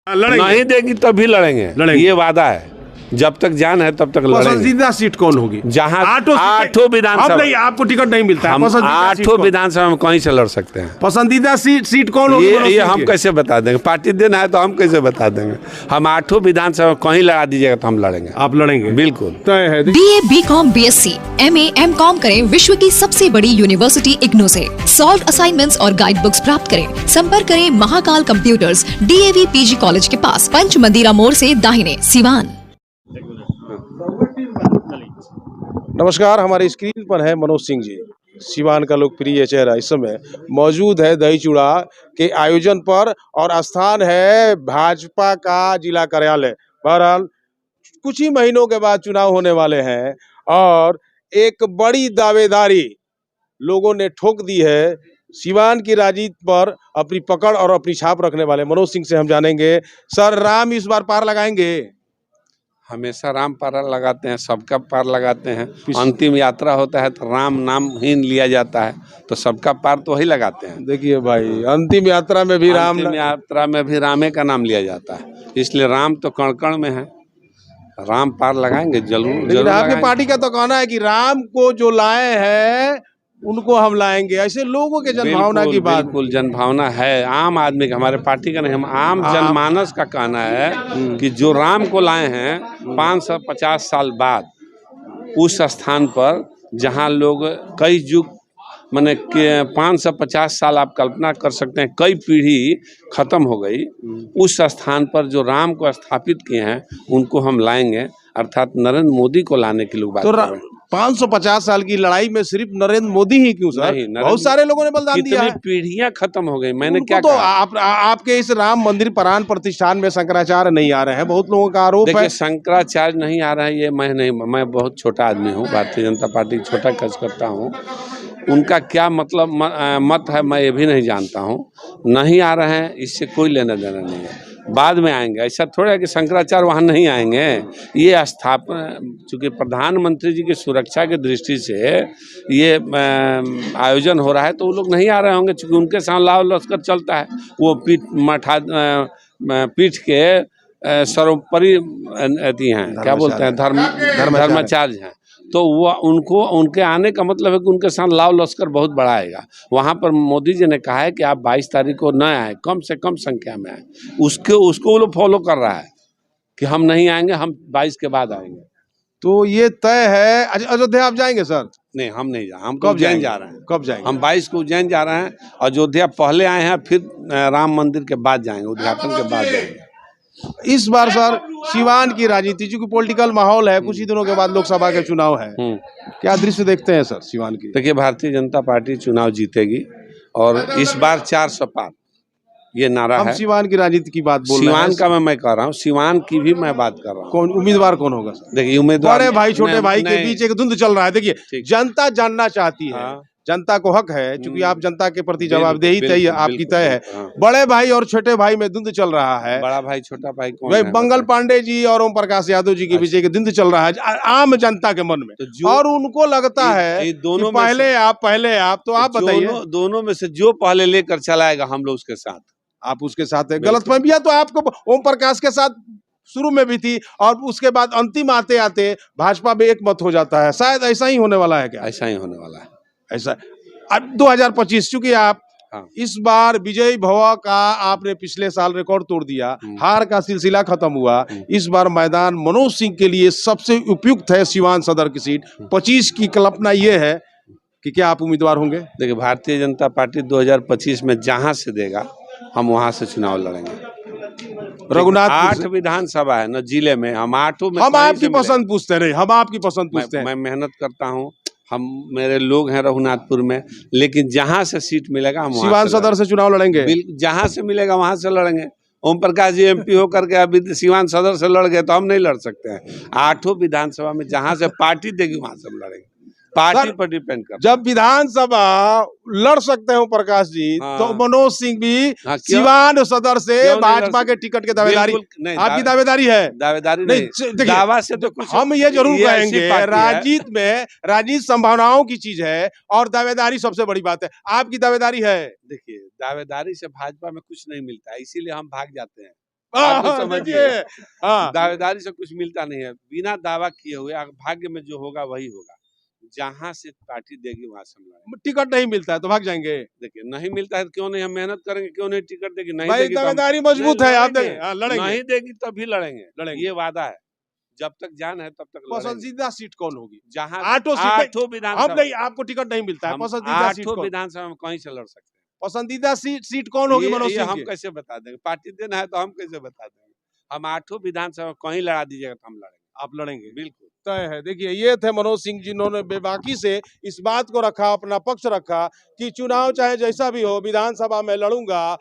लड़ेंगे? नहीं देगी तभी लड़ेंगे, ये वादा है। जब तक जान है तब तक लड़ेंगे। पसंदीदा सीट कौन होगी? जहाँ आठों विधानसभा, नहीं, आपको टिकट नहीं मिलता है। हम पसंदीदा सीट 8 कौन? विधानसभा में कहीं से लड़ सकते हैं। पसंदीदा सीट कौन होगी? ये हम कैसे बता देंगे? पार्टी देना है तो हम कैसे बता देंगे? हम 8 विधानसभा कहीं लड़ा दीजिएगा तो हम लड़ेंगे। आप लड़ेंगे? बिल्कुल तय है। BA, BCom, BSc, MA, MCom करें विश्व की सबसे बड़ी यूनिवर्सिटी इग्नू से। सॉल्व असाइनमेंट्स और गाइड बुक्स प्राप्त करें। संपर्क करें Mahakal computers, DAV PG college के पास, पंच मंदिरा मोड़ से दाहिने, सिवान। नमस्कार, हमारे स्क्रीन पर है मनोज सिंह जी, सिवान का लोकप्रिय चेहरा। इस समय मौजूद है दही चूड़ा के आयोजन पर और स्थान है भाजपा का जिला कार्यालय। बहरहाल कुछ ही महीनों के बाद चुनाव होने वाले हैं और एक बड़ी दावेदारी लोगों ने ठोक दी है। सिवान की राजनीति पर अपनी पकड़ और अपनी छाप रखने वाले मनोज सिंह से हम जानेंगे। सर, राम इस बार पार लगाएंगे? हमेशा राम पार लगाते हैं, सबका पार लगाते हैं। अंतिम यात्रा होता है तो राम नाम ही लिया जाता है, तो सबका पार तो वही लगाते हैं। देखिए भाई, अंतिम यात्रा में भी रामे का नाम लिया जाता है, इसलिए राम तो कण कण में है। राम पार लगाएंगे जरूर। आपकी पार्टी का तो कहना है कि राम को जो लाए हैं उनको हम लाएंगे, ऐसे लोगों के जनभावना की बात। बिल्कुल जनभावना है आम आदमी का, हमारे पार्टी का नहीं, हम आम जनमानस का कहना है कि जो राम को लाए हैं 550 साल बाद उस स्थान पर जहां लोग कई युग माने 550 साल आप कल्पना कर सकते हैं, कई पीढ़ी खत्म हो गई, उस स्थान पर जो राम को स्थापित किए हैं उनको हम लाएंगे। अर्थात नरेंद्र मोदी को लाने के लोग बात कर रहे हैं। 550 साल की लड़ाई में सिर्फ नरेंद्र मोदी ही क्यों सर? बहुत सारे लोगों ने बलिदान दिया है। पीढ़ियां खत्म हो गई। मैंने क्या तो आपके इस राम मंदिर प्राण प्रतिष्ठान में शंकराचार्य नहीं आ रहे हैं, बहुत लोगों का आरोप है। शंकराचार्य नहीं आ रहा है, ये मैं नहीं, मैं बहुत छोटा आदमी हूँ, भारतीय जनता पार्टी छोटा कार्यकर्ता हूँ। उनका क्या मतलब मत है मैं ये भी नहीं जानता हूँ। नहीं आ रहे हैं, इससे कोई लेना देना नहीं है, बाद में आएंगे। ऐसा थोड़ा है कि शंकराचार्य वहाँ नहीं आएंगे। ये स्थापना चूँकि प्रधानमंत्री जी की सुरक्षा की दृष्टि से ये आयोजन हो रहा है, तो वो लोग नहीं आ रहे होंगे, चूँकि उनके साथ लाव लश्कर चलता है। वो पीठ के सर्वोपरि हैं, क्या बोलते हैं, धर्माचार्य हैं। तो वो उनके आने का मतलब है कि उनके साथ लाव लश्कर बहुत बड़ा आएगा। वहाँ पर मोदी जी ने कहा है कि आप 22 तारीख को न आए, कम से कम संख्या में आए। उसको वो लोग फॉलो कर रहा है कि हम नहीं आएंगे, हम 22 के बाद आएंगे। तो ये तय है। अयोध्या आप जाएंगे सर? नहीं, हम नहीं जा, हम कब उज्जैन जा रहे हैं। कब जाएंगे? हम 22 को उज्जैन जा रहे हैं। अयोध्या पहले आए हैं, फिर राम मंदिर के बाद जाएंगे, उद्घाटन के बाद जाएंगे। इस बार सर सिवान की राजनीति, चूंकि पॉलिटिकल माहौल है, कुछ ही दिनों के बाद लोकसभा के चुनाव है, क्या दृश्य देखते हैं सर सिवान की? देखिए, भारतीय जनता पार्टी चुनाव जीतेगी और इस बार 400 पार, ये नारा है। सिवान की राजनीति की बात बोल रहे हैं। सिवान का मैं कह रहा हूँ, सिवान की भी मैं बात कर रहा हूँ। कौन उम्मीदवार कौन होगा सर? देखिए, उम्मीदवार बड़े भाई छोटे भाई के बीच एक धुंध चल रहा है। देखिए, जनता जानना चाहती है, जनता को हक है, क्योंकि आप जनता के प्रति जवाबदेही तय आपकी तय है। बड़े भाई और छोटे भाई में धुंध चल रहा है। बड़ा भाई छोटा भाई कौन है? मंगल पांडे जी और ओम प्रकाश यादव जी के बीच एक धुंध चल रहा है आम जनता के मन में, और उनको लगता है दोनों पहले आप, तो आप बताइए, दोनों में से जो पहले लेकर चलाएगा हम लोग उसके साथ। आप उसके साथ है। गलतफहमियां तो आपको ओम प्रकाश के साथ शुरू में भी थी, और उसके बाद अंतिम आते आते भाजपा में एक मत हो जाता है। शायद ऐसा ही होने वाला है क्या? ऐसा ही होने वाला है। ऐसा अब 2025, चूंकि आप इस बार विजयी भव का आपने पिछले साल रिकॉर्ड तोड़ दिया, हार का सिलसिला खत्म हुआ। इस बार मैदान मनोज सिंह के लिए सबसे उपयुक्त है सिवान सदर की सीट 25 की कल्पना ये है कि क्या आप उम्मीदवार होंगे? देखिए, भारतीय जनता पार्टी 2025 में जहां से देगा हम वहां से चुनाव लड़ेंगे। रघुनाथ 8 विधानसभा है न जिले में, हम 8 में। हम आपकी पसंद पूछते रहे, हम आपकी पसंद पूछते हैं। मैं मेहनत करता हूँ, हम मेरे लोग हैं रघुनाथपुर में, लेकिन जहां से सीट मिलेगा हम सिवान सदर से चुनाव लड़ेंगे। जहां से मिलेगा वहां से लड़ेंगे। ओम प्रकाश जी MP होकर के अभी सिवान सदर से लड़ गए तो हम नहीं लड़ सकते हैं। 8 विधानसभा में जहां से पार्टी देगी वहां से हम लड़ेंगे। पार्टी पर डिपेंड करता है। जब विधानसभा लड़ सकते हो प्रकाश जी, तो मनोज सिंह भी सिवान सदर से भाजपा के टिकट के दावेदारी, आपकी दावेदारी है? दावेदारी नहीं, दावा से तो कुछ हम ये जरूर कहेंगे, राजनीति संभावनाओं की चीज है और दावेदारी सबसे बड़ी बात है। आपकी दावेदारी है? देखिए, दावेदारी से भाजपा में कुछ नहीं मिलता है, इसीलिए हम भाग जाते हैं। आप तो समझिए। देखिए, हाँ दावेदारी से कुछ मिलता नहीं है, बिना दावा किए हुए भाग्य में जो होगा वही होगा। जहाँ से पार्टी देगी वहां से हम लड़ेंगे। टिकट नहीं मिलता है तो भाग जाएंगे। देखिए नहीं मिलता है तो क्यों नहीं, हम मेहनत करेंगे, क्यों नहीं टिकट देगी, नहीं भाई देगी तो हम दावेदारी मजबूत नहीं है, आप लड़ेंगे। हाँ, लड़ेंगे। नहीं देगी तभी लड़ेंगे, लड़ेंगे। ये वादा है। जब तक जान है तब तक लड़ेंगे। पसंदीदा सीट कौन होगी? जहाँ आठों सीट नहीं, आठों हम विधानसभा, नहीं, आपको टिकट नहीं मिलता है, हम पसंदीदा सीट आठों कौन? विधानसभा में कहीं से लड़ सकते हैं। पसंदीदा सीट कौन होगी मनोज ये सिंह हम की? कैसे बता देंगे, पार्टी देना है तो हम कैसे बता देंगे। हम आठों विधानसभा में कहीं लड़ा दीजिएगा तो हम लड़ेंगे, आप लड़ेंगे, बिल्कुल तय है। देखिए ये थे मनोज सिंह, जिन्होंने बेबाकी से इस बात को रखा, अपना पक्ष रखा कि चुनाव चाहे जैसा भी हो, विधानसभा में लड़ूंगा